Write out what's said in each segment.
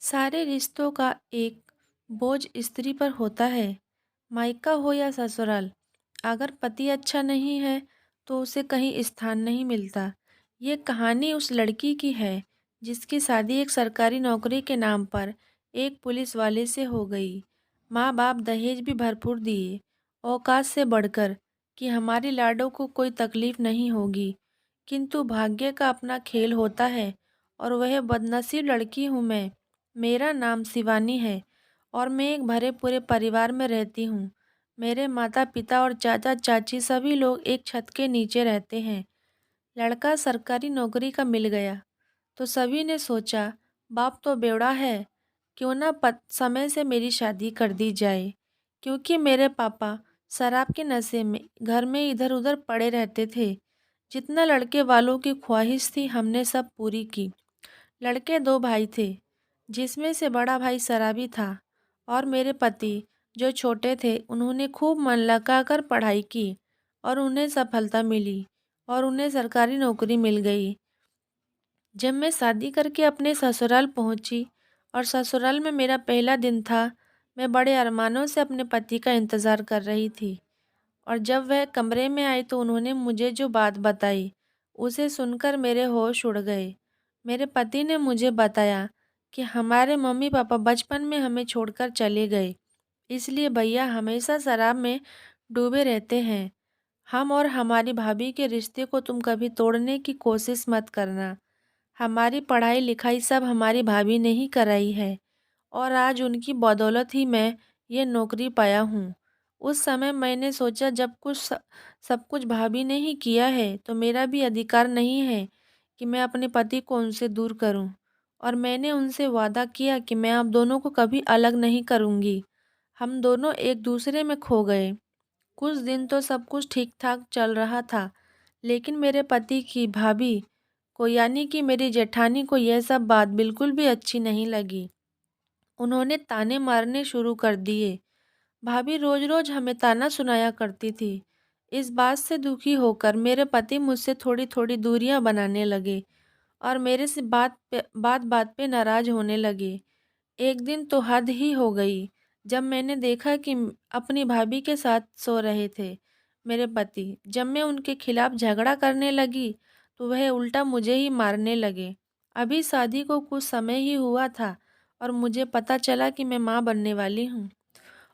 सारे रिश्तों का एक बोझ स्त्री पर होता है, मायका हो या ससुराल। अगर पति अच्छा नहीं है तो उसे कहीं स्थान नहीं मिलता। ये कहानी उस लड़की की है जिसकी शादी एक सरकारी नौकरी के नाम पर एक पुलिस वाले से हो गई। माँ बाप दहेज भी भरपूर दिए, औकात से बढ़कर, कि हमारी लाडो को कोई तकलीफ नहीं होगी। किंतु भाग्य का अपना खेल होता है और वह बदनसीब लड़की हूँ मैं। मेरा नाम शिवानी है और मैं एक भरे पूरे परिवार में रहती हूँ। मेरे माता पिता और चाचा चाची सभी लोग एक छत के नीचे रहते हैं। लड़का सरकारी नौकरी का मिल गया तो सभी ने सोचा, बाप तो बेवड़ा है, क्यों ना समय से मेरी शादी कर दी जाए। क्योंकि मेरे पापा शराब के नशे में घर में इधर उधर पड़े रहते थे। जितना लड़के वालों की ख्वाहिश थी हमने सब पूरी की। लड़के दो भाई थे, जिसमें से बड़ा भाई शराबी था और मेरे पति जो छोटे थे उन्होंने खूब मन लगाकर पढ़ाई की और उन्हें सफलता मिली और उन्हें सरकारी नौकरी मिल गई। जब मैं शादी करके अपने ससुराल पहुंची और ससुराल में मेरा पहला दिन था, मैं बड़े अरमानों से अपने पति का इंतज़ार कर रही थी। और जब वह कमरे में आई तो उन्होंने मुझे जो बात बताई, उसे सुनकर मेरे होश उड़ गए। मेरे पति ने मुझे बताया कि हमारे मम्मी पापा बचपन में हमें छोड़कर चले गए, इसलिए भैया हमेशा शराब में डूबे रहते हैं। हम और हमारी भाभी के रिश्ते को तुम कभी तोड़ने की कोशिश मत करना। हमारी पढ़ाई लिखाई सब हमारी भाभी ने ही कराई है और आज उनकी बदौलत ही मैं ये नौकरी पाया हूँ। उस समय मैंने सोचा, जब सब कुछ भाभी ने ही किया है तो मेरा भी अधिकार नहीं है कि मैं अपने पति को उनसे दूर करूं। और मैंने उनसे वादा किया कि मैं आप दोनों को कभी अलग नहीं करूंगी। हम दोनों एक दूसरे में खो गए। कुछ दिन तो सब कुछ ठीक ठाक चल रहा था, लेकिन मेरे पति की भाभी को, यानी कि मेरी जेठानी को, यह सब बात बिल्कुल भी अच्छी नहीं लगी। उन्होंने ताने मारने शुरू कर दिए। भाभी रोज रोज हमें ताना सुनाया करती थी। इस बात से दुखी होकर मेरे पति मुझसे थोड़ी थोड़ी दूरियां बनाने लगे और मेरे से बात पे नाराज होने लगे। एक दिन तो हद ही हो गई, जब मैंने देखा कि अपनी भाभी के साथ सो रहे थे मेरे पति। जब मैं उनके खिलाफ झगड़ा करने लगी तो वह उल्टा मुझे ही मारने लगे। अभी शादी को कुछ समय ही हुआ था और मुझे पता चला कि मैं माँ बनने वाली हूँ,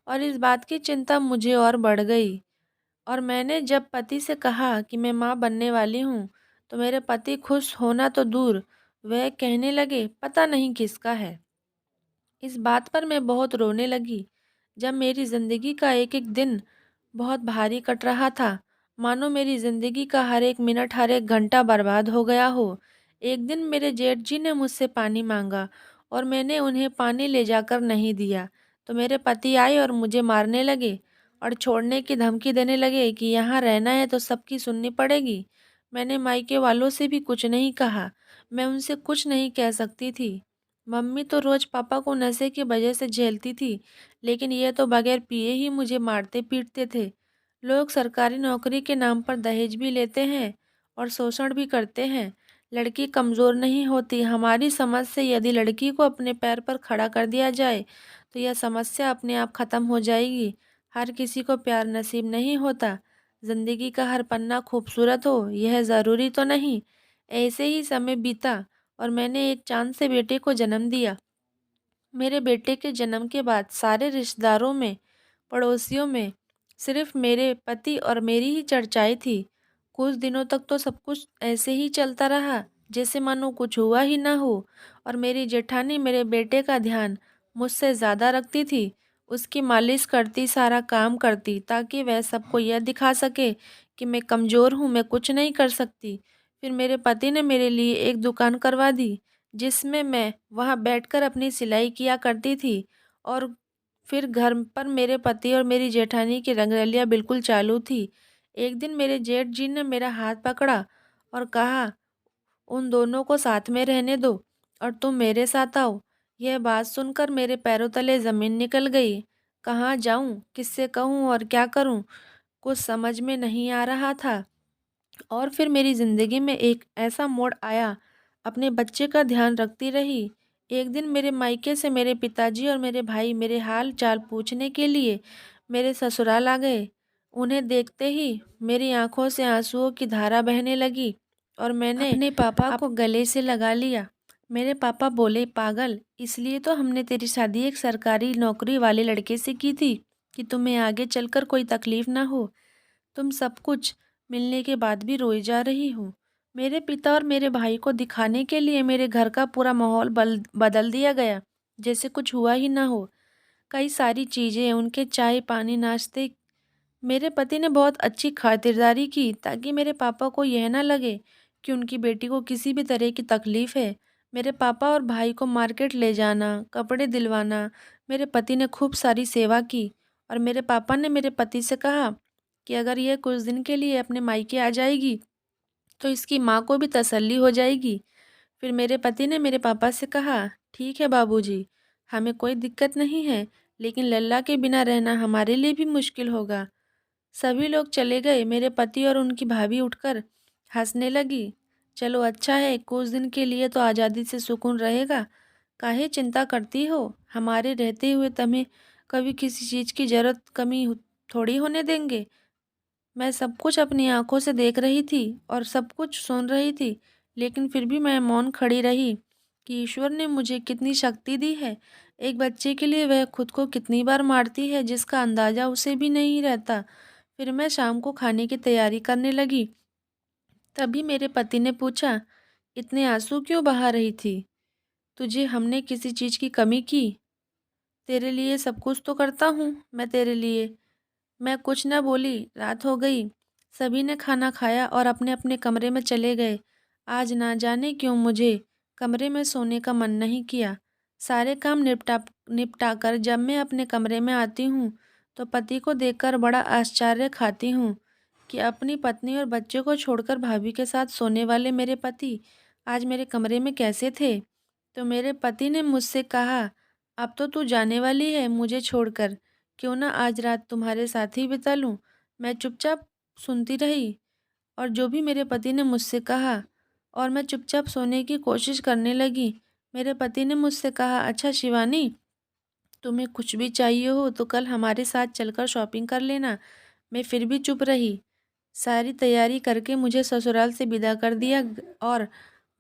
और इस बात की चिंता मुझे और बढ़ गई। और मैंने जब पति से कहा कि मैं माँ बनने वाली हूँ तो मेरे पति खुश होना तो दूर, वह कहने लगे पता नहीं किसका है। इस बात पर मैं बहुत रोने लगी। जब मेरी ज़िंदगी का एक एक दिन बहुत भारी कट रहा था, मानो मेरी ज़िंदगी का हर एक मिनट हर एक घंटा बर्बाद हो गया हो। एक दिन मेरे जेठ जी ने मुझसे पानी मांगा और मैंने उन्हें पानी ले जाकर नहीं दिया तो मेरे पति आए और मुझे मारने लगे और छोड़ने की धमकी देने लगे कि यहाँ रहना है तो सबकी सुननी पड़ेगी। मैंने मायके वालों से भी कुछ नहीं कहा, मैं उनसे कुछ नहीं कह सकती थी। मम्मी तो रोज पापा को नशे की वजह से झेलती थी, लेकिन ये तो बगैर पिए ही मुझे मारते पीटते थे। लोग सरकारी नौकरी के नाम पर दहेज भी लेते हैं और शोषण भी करते हैं। लड़की कमज़ोर नहीं होती। हमारी समझ से यदि लड़की को अपने पैर पर खड़ा कर दिया जाए तो यह समस्या अपने आप खत्म हो जाएगी। हर किसी को प्यार नसीब नहीं होता। जिंदगी का हर पन्ना खूबसूरत हो यह ज़रूरी तो नहीं। ऐसे ही समय बीता और मैंने एक चाँद से बेटे को जन्म दिया। मेरे बेटे के जन्म के बाद सारे रिश्तेदारों में, पड़ोसियों में सिर्फ मेरे पति और मेरी ही चर्चाएं थी। कुछ दिनों तक तो सब कुछ ऐसे ही चलता रहा जैसे मानो कुछ हुआ ही ना हो, और मेरी जेठानी मेरे बेटे का ध्यान मुझसे ज़्यादा रखती थी। उसकी मालिश करती, सारा काम करती, ताकि वह सबको यह दिखा सके कि मैं कमज़ोर हूँ, मैं कुछ नहीं कर सकती। फिर मेरे पति ने मेरे लिए एक दुकान करवा दी, जिसमें मैं वहाँ बैठकर अपनी सिलाई किया करती थी। और फिर घर पर मेरे पति और मेरी जेठानी की रंगरलियाँ बिल्कुल चालू थी। एक दिन मेरे जेठ जी ने मेरा हाथ पकड़ा और कहा, उन दोनों को साथ में रहने दो और तुम मेरे साथ आओ। यह बात सुनकर मेरे पैरों तले ज़मीन निकल गई। कहाँ जाऊँ, किससे कहूँ और क्या करूँ, कुछ समझ में नहीं आ रहा था। और फिर मेरी ज़िंदगी में एक ऐसा मोड़ आया। अपने बच्चे का ध्यान रखती रही, एक दिन मेरे मायके से मेरे पिताजी और मेरे भाई मेरे हाल चाल पूछने के लिए मेरे ससुराल आ गए। उन्हें देखते ही मेरी आंखों से आंसुओं की धारा बहने लगी और मैंने अपने पापा को गले से लगा लिया। मेरे पापा बोले, पागल, इसलिए तो हमने तेरी शादी एक सरकारी नौकरी वाले लड़के से की थी कि तुम्हें आगे चलकर कोई तकलीफ ना हो। तुम सब कुछ मिलने के बाद भी रोई जा रही हो। मेरे पिता और मेरे भाई को दिखाने के लिए मेरे घर का पूरा माहौल बदल दिया गया, जैसे कुछ हुआ ही ना हो। कई सारी चीज़ें, उनके चाय पानी नाश्ते, मेरे पति ने बहुत अच्छी खातिरदारी की ताकि मेरे पापा को यह ना लगे कि उनकी बेटी को किसी भी तरह की तकलीफ़ है। मेरे पापा और भाई को मार्केट ले जाना, कपड़े दिलवाना, मेरे पति ने खूब सारी सेवा की। और मेरे पापा ने मेरे पति से कहा कि अगर यह कुछ दिन के लिए अपने मायके आ जाएगी तो इसकी माँ को भी तसल्ली हो जाएगी। फिर मेरे पति ने मेरे पापा से कहा, ठीक है बाबूजी, हमें कोई दिक्कत नहीं है, लेकिन लल्ला के बिना रहना हमारे लिए भी मुश्किल होगा। सभी लोग चले गए। मेरे पति और उनकी भाभी उठकर हंसने लगी। चलो अच्छा है, कुछ दिन के लिए तो आज़ादी से सुकून रहेगा। काहे चिंता करती हो? हमारे रहते हुए तुम्हें कभी किसी चीज़ की ज़रूरत थोड़ी होने देंगे। मैं सब कुछ अपनी आंखों से देख रही थी और सब कुछ सुन रही थी, लेकिन फिर भी मैं मौन खड़ी रही कि ईश्वर ने मुझे कितनी शक्ति दी है। एक बच्चे के लिए वह खुद को कितनी बार मारती है जिसका अंदाज़ा उसे भी नहीं रहता। फिर मैं शाम को खाने की तैयारी करने लगी। तभी मेरे पति ने पूछा, इतने आंसू क्यों बहा रही थी? तुझे हमने किसी चीज़ की कमी की? तेरे लिए सब कुछ तो करता हूँ मैं तेरे लिए। मैं कुछ न बोली। रात हो गई। सभी ने खाना खाया और अपने अपने कमरे में चले गए। आज ना जाने क्यों मुझे कमरे में सोने का मन नहीं किया। सारे काम निपटाकर जब मैं अपने कमरे में आती हूँ तो पति को देखकर बड़ा आश्चर्य खाती हूँ कि अपनी पत्नी और बच्चे को छोड़कर भाभी के साथ सोने वाले मेरे पति आज मेरे कमरे में कैसे थे। तो मेरे पति ने मुझसे कहा, अब तो तू जाने वाली है मुझे छोड़कर, क्यों ना आज रात तुम्हारे साथ ही बिता लूं। मैं चुपचाप सुनती रही और जो भी मेरे पति ने मुझसे कहा, और मैं चुपचाप सोने की कोशिश करने लगी। मेरे पति ने मुझसे कहा, अच्छा शिवानी, तुम्हें कुछ भी चाहिए हो तो कल हमारे साथ चलकर शॉपिंग कर लेना। मैं फिर भी चुप रही। सारी तैयारी करके मुझे ससुराल से विदा कर दिया और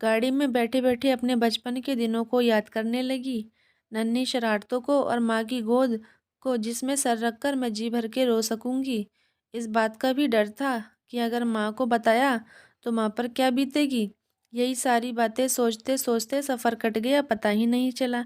गाड़ी में बैठे बैठे अपने बचपन के दिनों को याद करने लगी। नन्ही शरारतों को और माँ की गोद को जिसमें सर रखकर मैं जी भर के रो सकूंगी। इस बात का भी डर था कि अगर माँ को बताया तो माँ पर क्या बीतेगी। यही सारी बातें सोचते सोचते सफ़र कट गया, पता ही नहीं चला।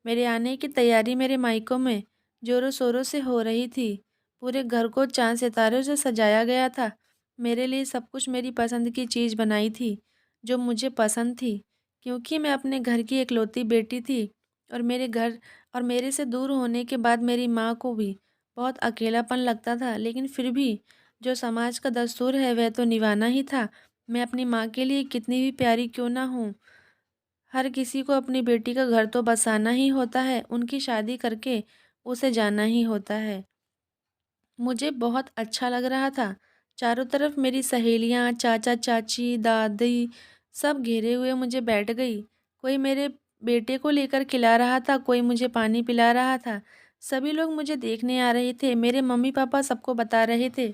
मेरे आने की तैयारी मेरे मायकों में जोरों शोरों से हो रही थी। पूरे घर को चाँद सितारों से सजाया गया था। मेरे लिए सब कुछ मेरी पसंद की चीज़ बनाई थी, जो मुझे पसंद थी, क्योंकि मैं अपने घर की इकलौती बेटी थी। और मेरे घर और मेरे से दूर होने के बाद मेरी माँ को भी बहुत अकेलापन लगता था, लेकिन फिर भी जो समाज का दस्तूर है वह तो निभाना ही था। मैं अपनी माँ के लिए कितनी भी प्यारी क्यों ना हूँ, हर किसी को अपनी बेटी का घर तो बसाना ही होता है, उनकी शादी करके उसे जाना ही होता है। मुझे बहुत अच्छा लग रहा था। चारों तरफ मेरी सहेलियाँ, चाचा चाची, दादी सब घेरे हुए मुझे बैठ गई। कोई मेरे बेटे को लेकर खिला रहा था, कोई मुझे पानी पिला रहा था। सभी लोग मुझे देखने आ रहे थे। मेरे मम्मी पापा सबको बता रहे थे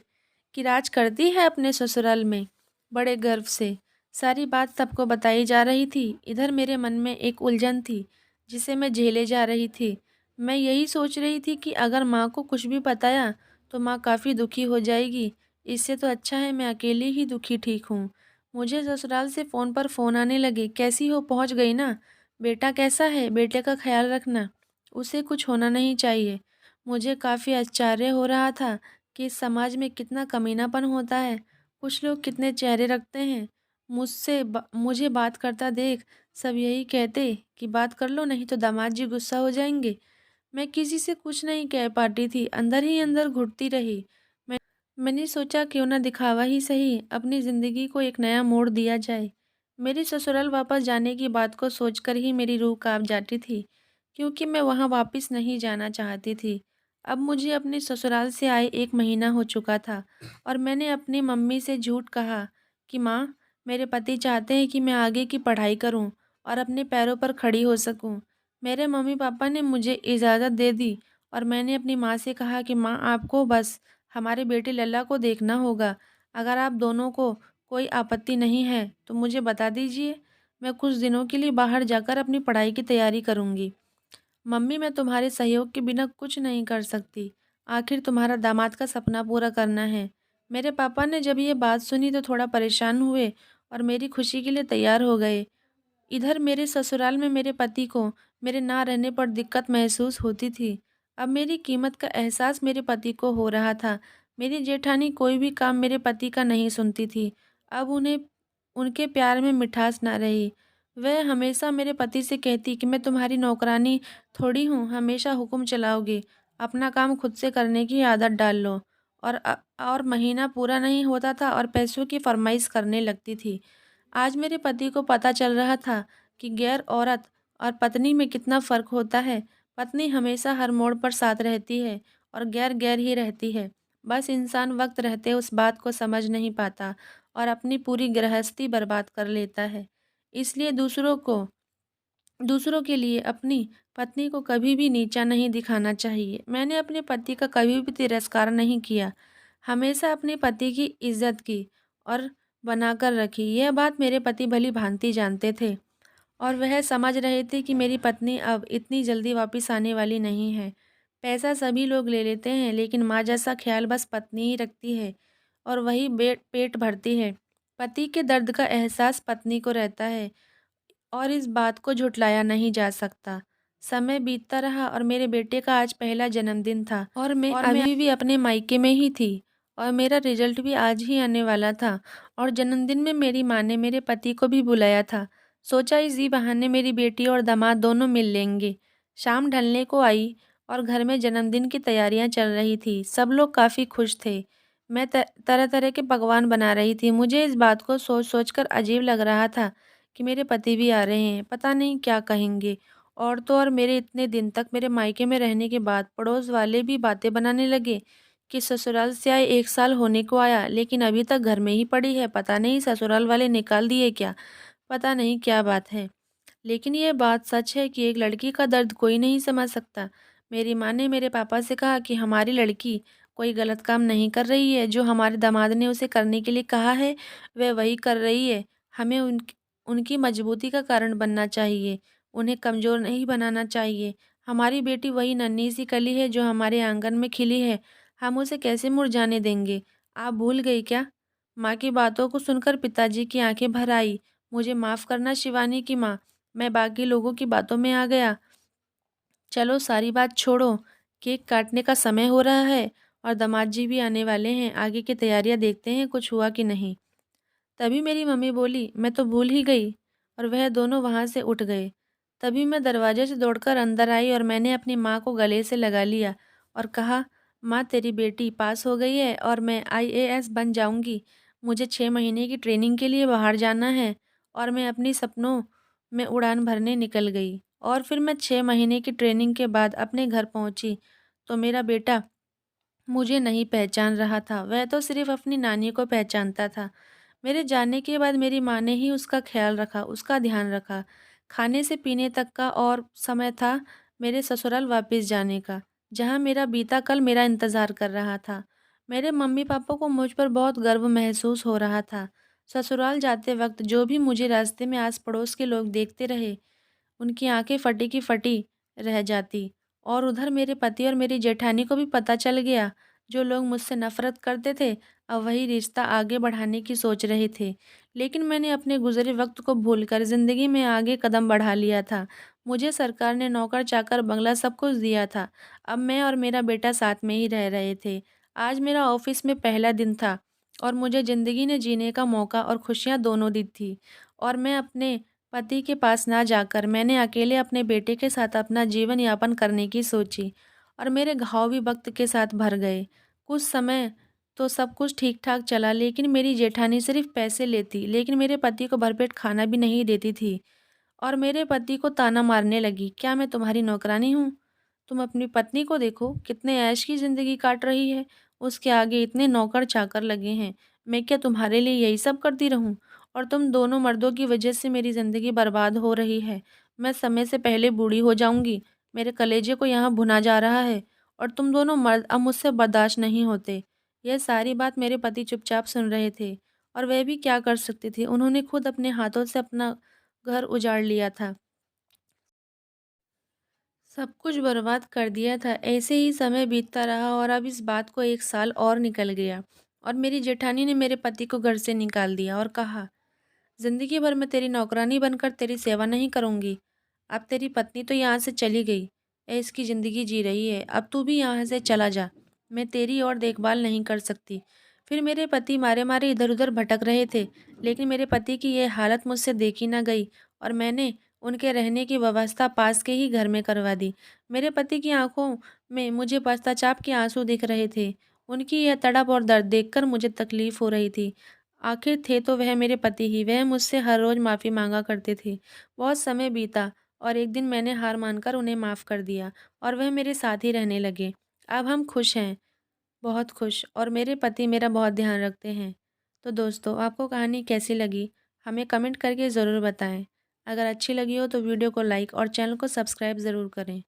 कि राज करती है अपने ससुराल में। बड़े गर्व से सारी बात सबको बताई जा रही थी। इधर मेरे मन में एक उलझन थी जिसे मैं झेले जा रही थी। मैं यही सोच रही थी कि अगर माँ को कुछ भी बताया तो माँ काफ़ी दुखी हो जाएगी। इससे तो अच्छा है मैं अकेली ही दुखी ठीक हूँ। मुझे ससुराल से फ़ोन पर फ़ोन आने लगे। कैसी हो, पहुँच गई ना? बेटा कैसा है? बेटे का ख्याल रखना, उसे कुछ होना नहीं चाहिए। मुझे काफ़ी आश्चर्य हो रहा था कि इस समाज में कितना कमीनापन होता है। कुछ लोग कितने चेहरे रखते हैं। मुझे बात करता देख सब यही कहते कि बात कर लो, नहीं तो दामाद जी गुस्सा हो जाएंगे। मैं किसी से कुछ नहीं कह पाती थी, अंदर ही अंदर घुटती रही। मैंने सोचा क्यों ना दिखावा ही सही अपनी ज़िंदगी को एक नया मोड़ दिया जाए। मेरी ससुराल वापस जाने की बात को सोचकर ही मेरी रूह कांप जाती थी, क्योंकि मैं वहाँ वापस नहीं जाना चाहती थी। अब मुझे अपने ससुराल से आए 1 महीना हो चुका था और मैंने अपनी मम्मी से झूठ कहा कि माँ, मेरे पति चाहते हैं कि मैं आगे की पढ़ाई करूँ और अपने पैरों पर खड़ी हो सकूँ। मेरे मम्मी-पापा ने मुझे इजाज़त दे दी और मैंने अपनी माँ से कहा कि माँ, आपको बस हमारे बेटे लल्ला को देखना होगा। अगर आप दोनों को कोई आपत्ति नहीं है तो मुझे बता दीजिए। मैं कुछ दिनों के लिए बाहर जाकर अपनी पढ़ाई की तैयारी करूँगी। मम्मी, मैं तुम्हारे सहयोग के बिना कुछ नहीं कर सकती। आखिर तुम्हारा दामाद का सपना पूरा करना है। मेरे पापा ने जब ये बात सुनी तो थोड़ा परेशान हुए और मेरी खुशी के लिए तैयार हो गए। इधर मेरे ससुराल में मेरे पति को मेरे ना रहने पर दिक्कत महसूस होती थी। अब मेरी कीमत का एहसास मेरे पति को हो रहा था। मेरी जेठानी कोई भी काम मेरे पति का नहीं सुनती थी। अब उन्हें उनके प्यार में मिठास ना रही। वह हमेशा मेरे पति से कहती कि मैं तुम्हारी नौकरानी थोड़ी हूँ, हमेशा हुक्म चलाओगे। अपना काम खुद से करने की आदत डाल लो। और महीना पूरा नहीं होता था और पैसों की फरमाइश करने लगती थी। आज मेरे पति को पता चल रहा था कि गैर औरत और पत्नी में कितना फ़र्क होता है। पत्नी हमेशा हर मोड़ पर साथ रहती है और गैर गैर ही रहती है। बस इंसान वक्त रहते उस बात को समझ नहीं पाता और अपनी पूरी गृहस्थी बर्बाद कर लेता है। इसलिए दूसरों के लिए अपनी पत्नी को कभी भी नीचा नहीं दिखाना चाहिए। मैंने अपने पति का कभी भी तिरस्कार नहीं किया, हमेशा अपने पति की इज्जत की और बनाकर रखी। यह बात मेरे पति भली भांति जानते थे और वह समझ रहे थे कि मेरी पत्नी अब इतनी जल्दी वापस आने वाली नहीं है। पैसा सभी लोग ले लेते हैं, लेकिन माँ जैसा ख्याल बस पत्नी ही रखती है और वही पेट भरती है। पति के दर्द का एहसास पत्नी को रहता है और इस बात को झुठलाया नहीं जा सकता। समय बीतता रहा और मेरे बेटे का आज पहला जन्मदिन था और मैं अभी भी अपने मायके में ही थी और मेरा रिजल्ट भी आज ही आने वाला था और जन्मदिन में मेरी माँ ने मेरे पति को भी बुलाया था। सोचा इसी बहाने मेरी बेटी और दामाद दोनों मिल लेंगे। शाम ढलने को आई और घर में जन्मदिन की तैयारियां चल रही थी। सब लोग काफ़ी खुश थे। मैं तरह तरह के पकवान बना रही थी। मुझे इस बात को सोच सोच कर अजीब लग रहा था कि मेरे पति भी आ रहे हैं, पता नहीं क्या कहेंगे। और तो और मेरे इतने दिन तक मेरे मायके में रहने के बाद पड़ोस वाले भी बातें बनाने लगे कि ससुराल से आए 1 साल होने को आया लेकिन अभी तक घर में ही पड़ी है, पता नहीं ससुराल वाले निकाल दिए क्या, पता नहीं क्या बात है। लेकिन ये बात सच है कि एक लड़की का दर्द कोई नहीं समझ सकता। मेरी माँ ने मेरे पापा से कहा कि हमारी लड़की कोई गलत काम नहीं कर रही है, जो हमारे दामाद ने उसे करने के लिए कहा है वह वही कर रही है। हमें उनकी मजबूती का कारण बनना चाहिए, उन्हें कमज़ोर नहीं बनाना चाहिए। हमारी बेटी वही नन्ही सी कली है जो हमारे आंगन में खिली है, हम उसे कैसे मुरझाने देंगे? आप भूल गई क्या? माँ की बातों को सुनकर पिताजी की आंखें भर आई। मुझे माफ़ करना शिवानी की माँ, मैं बाकी लोगों की बातों में आ गया। चलो सारी बात छोड़ो, केक काटने का समय हो रहा है और दामाद जी भी आने वाले हैं। आगे की तैयारियां देखते हैं कुछ हुआ कि नहीं। तभी मेरी मम्मी बोली, मैं तो भूल ही गई, और वह दोनों वहाँ से उठ गए। तभी मैं दरवाजे से दौड़कर अंदर आई और मैंने अपनी माँ को गले से लगा लिया और कहा, माँ, तेरी बेटी पास हो गई है और मैं आईएएस बन जाऊंगी। मुझे 6 महीने की ट्रेनिंग के लिए बाहर जाना है और मैं अपनी सपनों में उड़ान भरने निकल गई। और फिर मैं 6 महीने की ट्रेनिंग के बाद अपने घर पहुंची तो मेरा बेटा मुझे नहीं पहचान रहा था, वह तो सिर्फ अपनी नानी को पहचानता था। मेरे जाने के बाद मेरी माँ ने ही उसका ख्याल रखा, उसका ध्यान रखा। खाने से पीने तक का और समय था मेरे ससुराल वापस जाने का, जहाँ मेरा बीता कल मेरा इंतज़ार कर रहा था। मेरे मम्मी-पापा को मुझ पर बहुत गर्व महसूस हो रहा था। ससुराल जाते वक़्त जो भी मुझे रास्ते में आस-पड़ोस के लोग देखते रहे, उनकी आँखें फटी की फटी रह जाती। और उधर मेरे पति और मेरी जेठानी को भी पता चल गया, जो लोग मुझसे नफ़रत करते थे, अब वही रिश्ता आगे बढ़ाने की सोच रहे थे। लेकिन मैंने अपने गुज़रे वक़्त को भूलकर ज़िंदगी में आगे कदम बढ़ा लिया था। मुझे सरकार ने नौकर-चाकर, बंगला सब कुछ दिया था। अब मैं और मेरा बेटा साथ में ही रह रहे थे। आज मेरा ऑफ़िस में पहला दिन था और मुझे ज़िंदगी ने जीने का मौका और खुशियाँ दोनों दी थी। और मैं अपने पति के पास ना जाकर मैंने अकेले अपने बेटे के साथ अपना जीवन यापन करने की सोची और मेरे घाव भी वक्त के साथ भर गए। कुछ समय तो सब कुछ ठीक-ठाक चला, लेकिन मेरी जेठानी सिर्फ पैसे लेती, लेकिन मेरे पति को भरपेट खाना भी नहीं देती थी और मेरे पति को ताना मारने लगी, क्या मैं तुम्हारी नौकरानी हूँ? तुम अपनी पत्नी को देखो, कितने ऐश की ज़िंदगी काट रही है, उसके आगे इतने नौकर-चाकर लगे हैं। मैं क्या तुम्हारे लिए यही सब करती रहूँ? और तुम दोनों मर्दों की वजह से मेरी ज़िंदगी बर्बाद हो रही है। मैं समय से पहले बूढ़ी हो जाऊंगी। मेरे कलेजे को यहाँ भुना जा रहा है और तुम दोनों मर्द अब मुझसे बर्दाश्त नहीं होते। यह सारी बात मेरे पति चुपचाप सुन रहे थे और वह भी क्या कर सकते थे। उन्होंने खुद अपने हाथों से अपना घर उजाड़ लिया था, सब कुछ बर्बाद कर दिया था। ऐसे ही समय बीतता रहा और अब इस बात को 1 साल और निकल गया और मेरी जेठानी ने मेरे पति को घर से निकाल दिया और कहा, जिंदगी भर मैं तेरी नौकरानी बनकर तेरी सेवा नहीं करूंगी। अब तेरी पत्नी तो यहाँ से चली गई, ऐश की ज़िंदगी जी रही है, अब तू भी यहाँ से चला जा। मैं तेरी और देखभाल नहीं कर सकती। फिर मेरे पति मारे मारे इधर उधर भटक रहे थे, लेकिन मेरे पति की यह हालत मुझसे देखी ना गई और मैंने उनके रहने की व्यवस्था पास के ही घर में करवा दी। मेरे पति की आंखों में मुझे पश्चाताप के आंसू दिख रहे थे। उनकी यह तड़प और दर्द देखकर मुझे तकलीफ हो रही थी। आखिर थे तो वह मेरे पति ही, वह मुझसे हर रोज़ माफ़ी मांगा करते थे। बहुत समय बीता और एक दिन मैंने हार मानकर उन्हें माफ़ कर दिया और वह मेरे साथ ही रहने लगे। अब हम खुश हैं, बहुत खुश, और मेरे पति मेरा बहुत ध्यान रखते हैं। तो दोस्तों, आपको कहानी कैसी लगी? हमें कमेंट करके ज़रूर बताएं। अगर अच्छी लगी हो तो वीडियो को लाइक और चैनल को सब्सक्राइब ज़रूर करें।